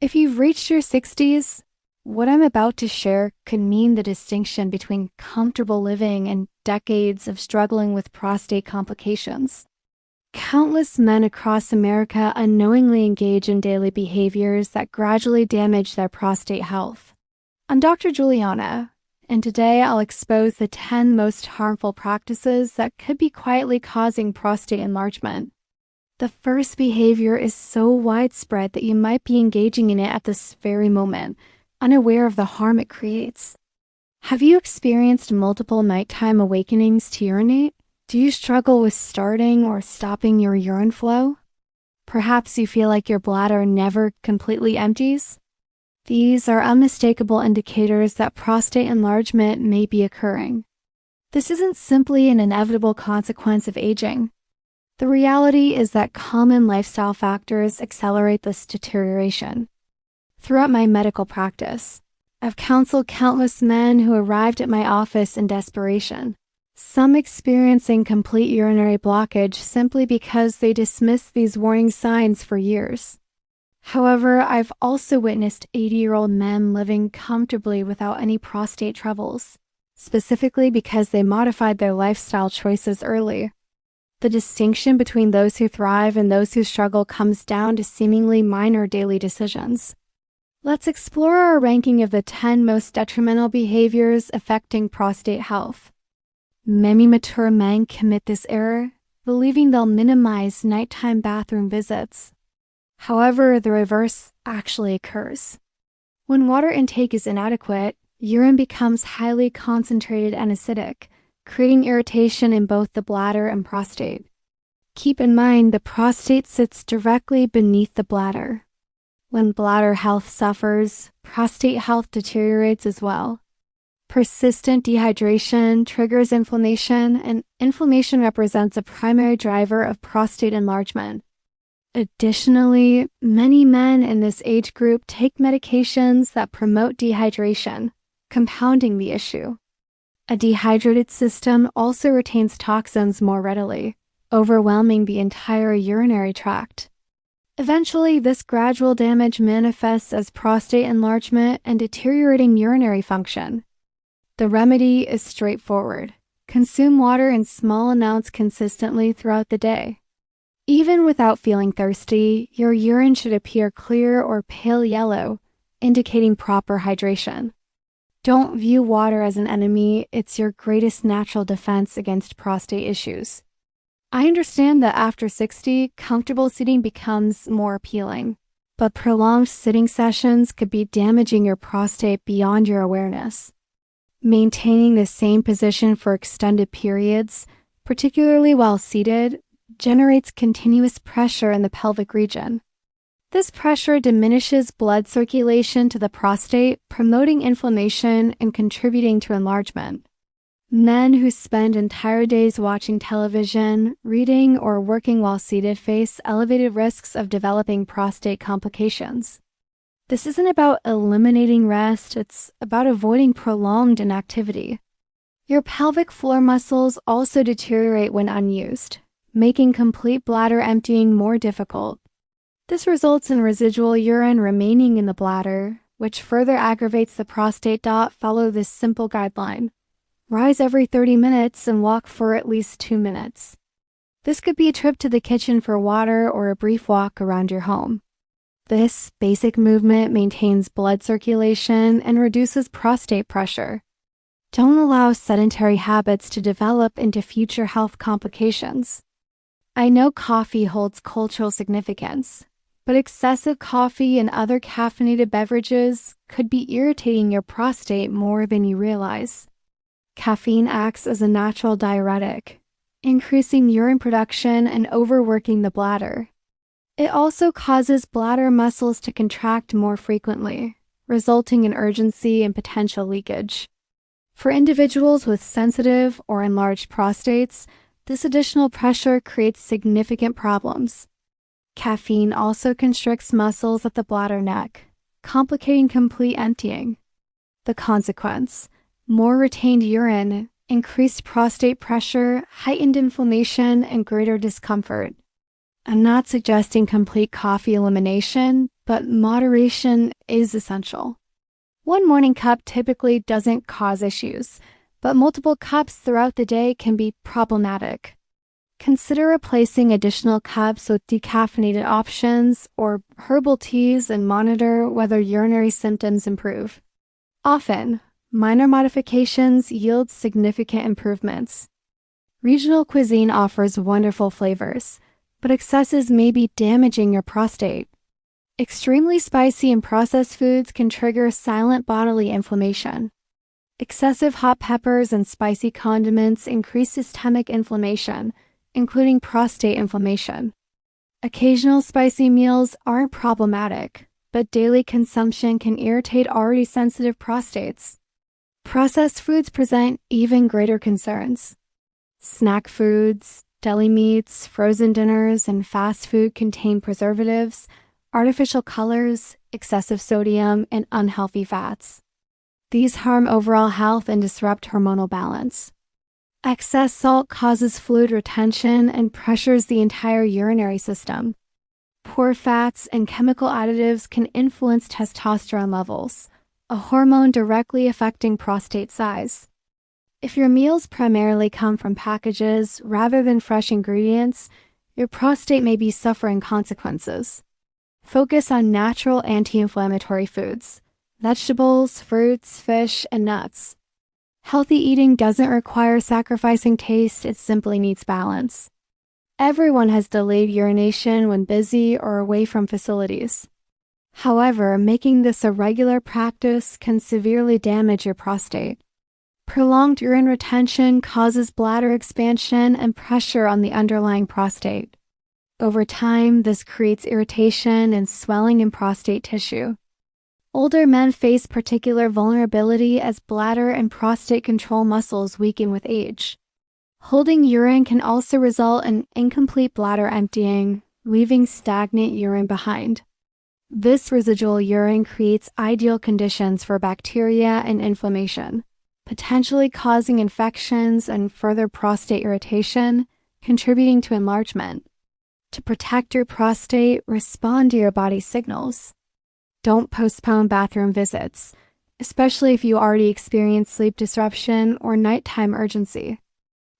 If you've reached your 60s, what I'm about to share could mean the distinction between comfortable living and decades of struggling with prostate complications. Countless men across America unknowingly engage in daily behaviors that gradually damage their prostate health. I'm Dr. Juliana, and today I'll expose the 10 most harmful practices that could be quietly causing prostate enlargement. The first behavior is so widespread that you might be engaging in it at this very moment, unaware of the harm it creates. Have you experienced multiple nighttime awakenings to urinate? Do you struggle with starting or stopping your urine flow? Perhaps you feel like your bladder never completely empties? These are unmistakable indicators that prostate enlargement may be occurring. This isn't simply an inevitable consequence of aging. The reality is that common lifestyle factors accelerate this deterioration. Throughout my medical practice, I've counseled countless men who arrived at my office in desperation, some experiencing complete urinary blockage simply because they dismissed these warning signs for years. However, I've also witnessed 80-year-old men living comfortably without any prostate troubles, specifically because they modified their lifestyle choices early. The distinction between those who thrive and those who struggle comes down to seemingly minor daily decisions. Let's explore our ranking of the 10 most detrimental behaviors affecting prostate health. Many mature men commit this error, believing they'll minimize nighttime bathroom visits. However, the reverse actually occurs. When water intake is inadequate, urine becomes highly concentrated and acidic, creating irritation in both the bladder and prostate. Keep in mind, the prostate sits directly beneath the bladder. When bladder health suffers, prostate health deteriorates as well. Persistent dehydration triggers inflammation, and inflammation represents a primary driver of prostate enlargement. Additionally, many men in this age group take medications that promote dehydration, compounding the issue. A dehydrated system also retains toxins more readily, overwhelming the entire urinary tract. Eventually, this gradual damage manifests as prostate enlargement and deteriorating urinary function. The remedy is straightforward. Consume water in small amounts consistently throughout the day. Even without feeling thirsty, your urine should appear clear or pale yellow, indicating proper hydration. Don't view water as an enemy, it's your greatest natural defense against prostate issues. I understand that after 60, comfortable sitting becomes more appealing, but prolonged sitting sessions could be damaging your prostate beyond your awareness. Maintaining the same position for extended periods, particularly while seated, generates continuous pressure in the pelvic region. This pressure diminishes blood circulation to the prostate, promoting inflammation and contributing to enlargement. Men who spend entire days watching television, reading, or working while seated face elevated risks of developing prostate complications. This isn't about eliminating rest, it's about avoiding prolonged inactivity. Your pelvic floor muscles also deteriorate when unused, making complete bladder emptying more difficult. This results in residual urine remaining in the bladder, which further aggravates the prostate. Follow this simple guideline. Rise every 30 minutes and walk for at least 2 minutes. This could be a trip to the kitchen for water or a brief walk around your home. This basic movement maintains blood circulation and reduces prostate pressure. Don't allow sedentary habits to develop into future health complications. I know coffee holds cultural significance, but excessive coffee and other caffeinated beverages could be irritating your prostate more than you realize. Caffeine acts as a natural diuretic, increasing urine production and overworking the bladder. It also causes bladder muscles to contract more frequently, resulting in urgency and potential leakage. For individuals with sensitive or enlarged prostates, this additional pressure creates significant problems. Caffeine also constricts muscles at the bladder neck, complicating complete emptying. The consequence: more retained urine, increased prostate pressure, heightened inflammation, and greater discomfort. I'm not suggesting complete coffee elimination, but moderation is essential. One morning cup typically doesn't cause issues, but multiple cups throughout the day can be problematic. Consider replacing additional cups with decaffeinated options or herbal teas and monitor whether urinary symptoms improve. Often, minor modifications yield significant improvements. Regional cuisine offers wonderful flavors, but excesses may be damaging your prostate. Extremely spicy and processed foods can trigger silent bodily inflammation. Excessive hot peppers and spicy condiments increase systemic inflammation, including prostate inflammation. Occasional spicy meals aren't problematic, but daily consumption can irritate already sensitive prostates. Processed foods present even greater concerns. Snack foods, deli meats, frozen dinners, and fast food contain preservatives, artificial colors, excessive sodium, and unhealthy fats. These harm overall health and disrupt hormonal balance. Excess salt causes fluid retention and pressures the entire urinary system. Poor fats and chemical additives can influence testosterone levels, a hormone directly affecting prostate size. If your meals primarily come from packages rather than fresh ingredients, your prostate may be suffering consequences. Focus on natural anti-inflammatory foods, vegetables, fruits, fish, and nuts. Healthy eating doesn't require sacrificing taste, it simply needs balance. Everyone has delayed urination when busy or away from facilities. However, making this a regular practice can severely damage your prostate. Prolonged urine retention causes bladder expansion and pressure on the underlying prostate. Over time, this creates irritation and swelling in prostate tissue. Older men face particular vulnerability as bladder and prostate control muscles weaken with age. Holding urine can also result in incomplete bladder emptying, leaving stagnant urine behind. This residual urine creates ideal conditions for bacteria and inflammation, potentially causing infections and further prostate irritation, contributing to enlargement. To protect your prostate, respond to your body's signals. Don't postpone bathroom visits, especially if you already experience sleep disruption or nighttime urgency.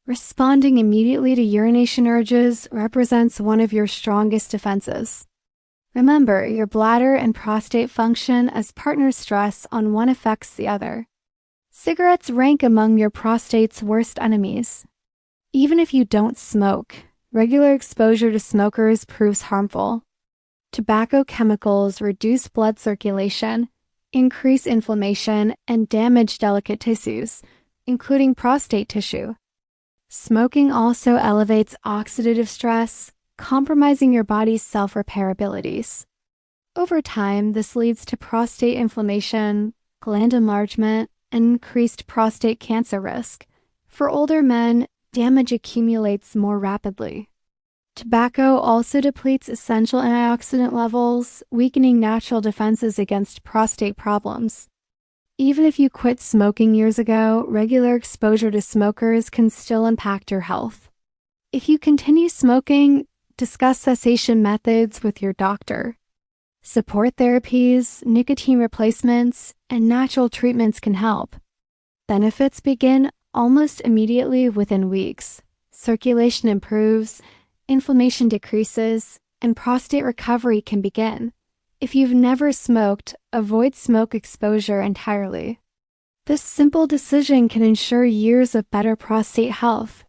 Responding immediately to urination urges represents one of your strongest defenses. Remember, your bladder and prostate function as partner. Stress on one affects the other. Cigarettes rank among your prostate's worst enemies. Even if you don't smoke, regular exposure to smokers proves harmful. Tobacco chemicals reduce blood circulation, increase inflammation, and damage delicate tissues, including prostate tissue. Smoking also elevates oxidative stress, compromising your body's self-repair abilities. Over time, this leads to prostate inflammation, gland enlargement, and increased prostate cancer risk. For older men, damage accumulates more rapidly. Tobacco also depletes essential antioxidant levels, weakening natural defenses against prostate problems. Even if you quit smoking years ago, regular exposure to smokers can still impact your health. If you continue smoking, discuss cessation methods with your doctor. Support therapies, nicotine replacements, and natural treatments can help. Benefits begin almost immediately within weeks. Circulation improves, inflammation decreases, and prostate recovery can begin. If you've never smoked, avoid smoke exposure entirely. This simple decision can ensure years of better prostate health.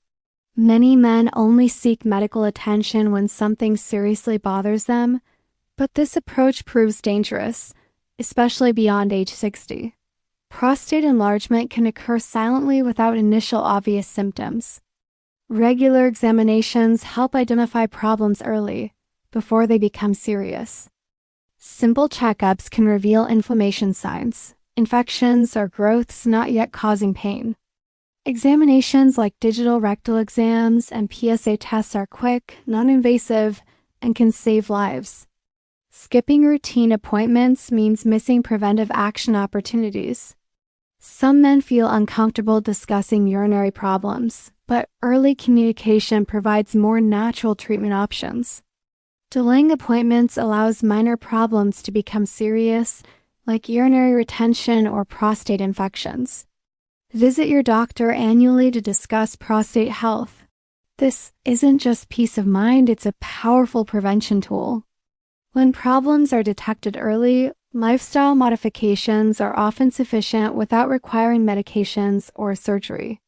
Many men only seek medical attention when something seriously bothers them, but this approach proves dangerous, especially beyond age 60. Prostate enlargement can occur silently without initial obvious symptoms. Regular examinations help identify problems early, before they become serious. Simple checkups can reveal inflammation signs, infections, or growths not yet causing pain. Examinations like digital rectal exams and PSA tests are quick, non-invasive, and can save lives. Skipping routine appointments means missing preventive action opportunities. Some men feel uncomfortable discussing urinary problems, but early communication provides more natural treatment options. Delaying appointments allows minor problems to become serious, like urinary retention or prostate infections. Visit your doctor annually to discuss prostate health. This isn't just peace of mind, it's a powerful prevention tool. When problems are detected early, lifestyle modifications are often sufficient without requiring medications or surgery.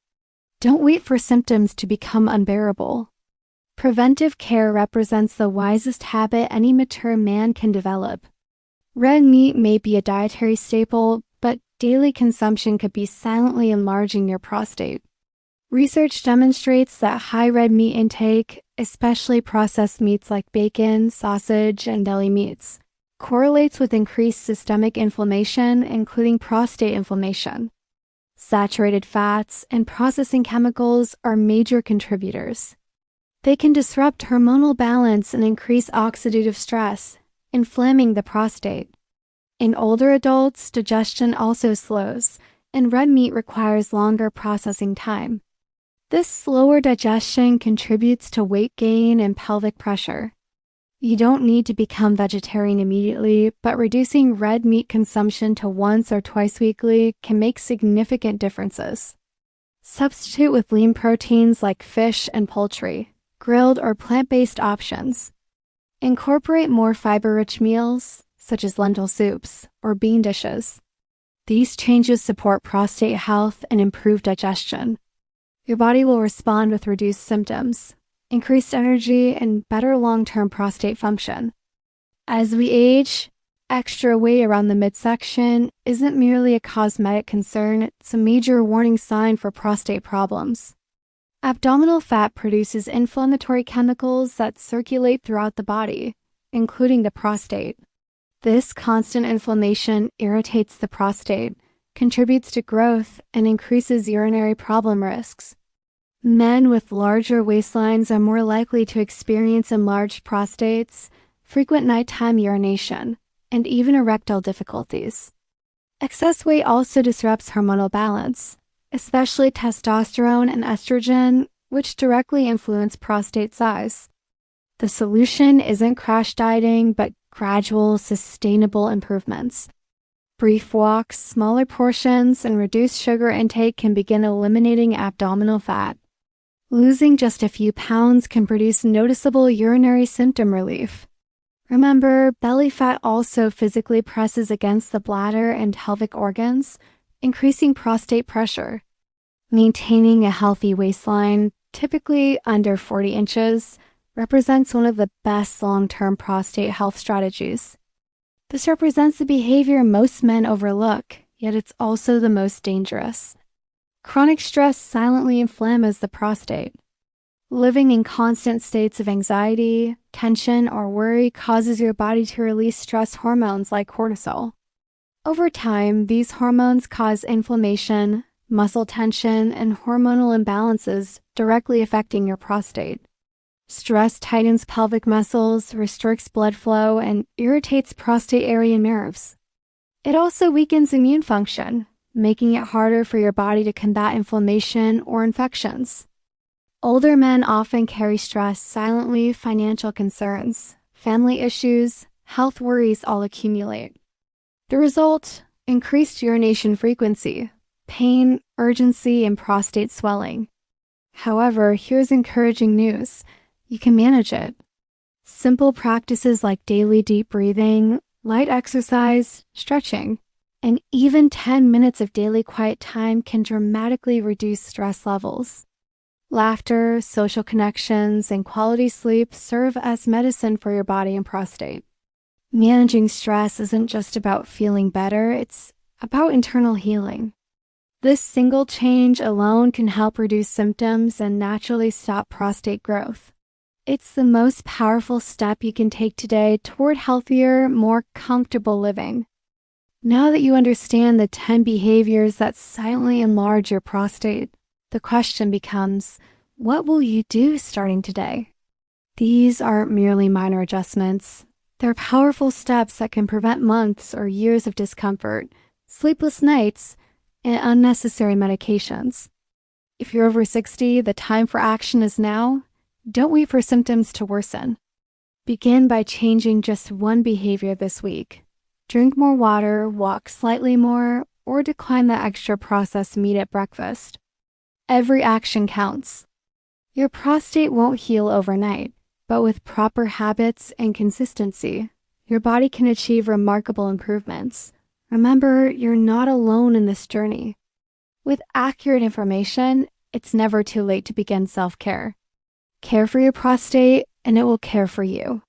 Don't wait for symptoms to become unbearable. Preventive care represents the wisest habit any mature man can develop. Red meat may be a dietary staple, but daily consumption could be silently enlarging your prostate. Research demonstrates that high red meat intake, especially processed meats like bacon, sausage, and deli meats, correlates with increased systemic inflammation, including prostate inflammation. Saturated fats and processing chemicals are major contributors. They can disrupt hormonal balance and increase oxidative stress, inflaming the prostate. In older adults, digestion also slows, and red meat requires longer processing time. This slower digestion contributes to weight gain and pelvic pressure. You don't need to become vegetarian immediately, but reducing red meat consumption to once or twice weekly can make significant differences. Substitute with lean proteins like fish and poultry, grilled or plant-based options. Incorporate more fiber-rich meals, such as lentil soups or bean dishes. These changes support prostate health and improve digestion. Your body will respond with reduced symptoms, increased energy, and better long-term prostate function. As we age, extra weight around the midsection isn't merely a cosmetic concern, it's a major warning sign for prostate problems. Abdominal fat produces inflammatory chemicals that circulate throughout the body, including the prostate. This constant inflammation irritates the prostate, contributes to growth, and increases urinary problem risks. Men with larger waistlines are more likely to experience enlarged prostates, frequent nighttime urination, and even erectile difficulties. Excess weight also disrupts hormonal balance, especially testosterone and estrogen, which directly influence prostate size. The solution isn't crash dieting, but gradual, sustainable improvements. Brief walks, smaller portions, and reduced sugar intake can begin eliminating abdominal fat. Losing just a few pounds can produce noticeable urinary symptom relief. Remember, belly fat also physically presses against the bladder and pelvic organs, increasing prostate pressure. Maintaining a healthy waistline, typically under 40 inches, represents one of the best long-term prostate health strategies. This represents the behavior most men overlook, yet it's also the most dangerous. Chronic stress silently inflames the prostate. Living in constant states of anxiety, tension, or worry causes your body to release stress hormones like cortisol. Over time, these hormones cause inflammation, muscle tension, and hormonal imbalances directly affecting your prostate. Stress tightens pelvic muscles, restricts blood flow, and irritates prostate area nerves. It also weakens immune function, making it harder for your body to combat inflammation or infections. Older men often carry stress silently, financial concerns, family issues, health worries all accumulate. The result? Increased urination frequency, pain, urgency, and prostate swelling. However, here's encouraging news. You can manage it. Simple practices like daily deep breathing, light exercise, stretching, and even 10 minutes of daily quiet time can dramatically reduce stress levels. Laughter, social connections, and quality sleep serve as medicine for your body and prostate. Managing stress isn't just about feeling better, it's about internal healing. This single change alone can help reduce symptoms and naturally stop prostate growth. It's the most powerful step you can take today toward healthier, more comfortable living. Now that you understand the 10 behaviors that silently enlarge your prostate, the question becomes, what will you do starting today? These aren't merely minor adjustments. They're powerful steps that can prevent months or years of discomfort, sleepless nights, and unnecessary medications. If you're over 60, the time for action is now. Don't wait for symptoms to worsen. Begin by changing just one behavior this week. Drink more water, walk slightly more, or decline the extra processed meat at breakfast. Every action counts. Your prostate won't heal overnight, but with proper habits and consistency, your body can achieve remarkable improvements. Remember, you're not alone in this journey. With accurate information, it's never too late to begin self-care. Care for your prostate, and it will care for you.